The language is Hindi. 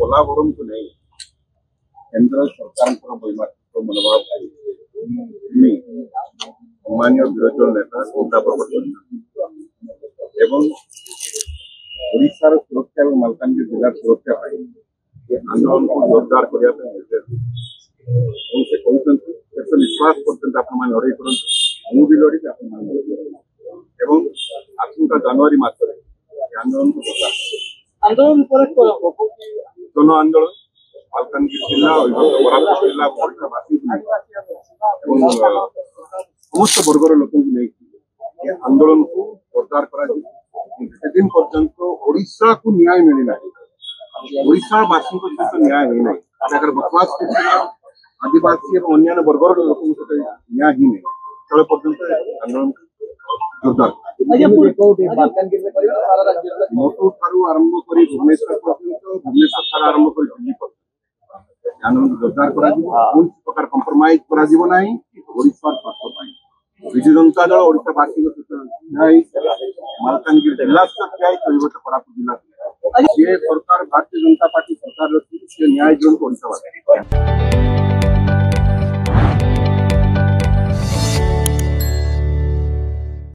पोलावरम को नहीं केंद्र सरकार वैमात्रिक मनोभाव सम्मान्य विरोधी दल नेता चिंता प्रकट कर सुरक्षा और मालकानगिरी जिला सुरक्षा आंदोलन को जोरदार करने निर्देश से विश्वास करते लड़ाई करूँ भी लड़ी आसंता जनवरी मास आंदोलन को आंदोलन जन आंदोलन मालकानगिरी जिला कोरापुट जिला ओडावासी समस्त वर्गर लोक आंदोलन को जोरदार दिन पर्यंत ओडिशा को न्याय मिलना ओडिशावासी सहित न्याय होना बकवास आदिवासी और अन्य वर्गर लोक न्याय ही नहीं तले पर्यंत आंदोलन जोरदार मोटू ठारू आरंभ कर भुवनेश्वर पर्यंत भुवनेश्वर ठारू आरंभ कर दिल्ली पर्यंत आंदोलन जोरदार कौन प्रकार कंप्रोमाइज ओडिशा स्वास्थ्य विजु जनता दल ओडिशावासी न्याय मालकानगिरी जिला कोरापुट जिला सरकार भारतीय जनता पार्टी सरकार न्याय दिखाते ओडिशावासी।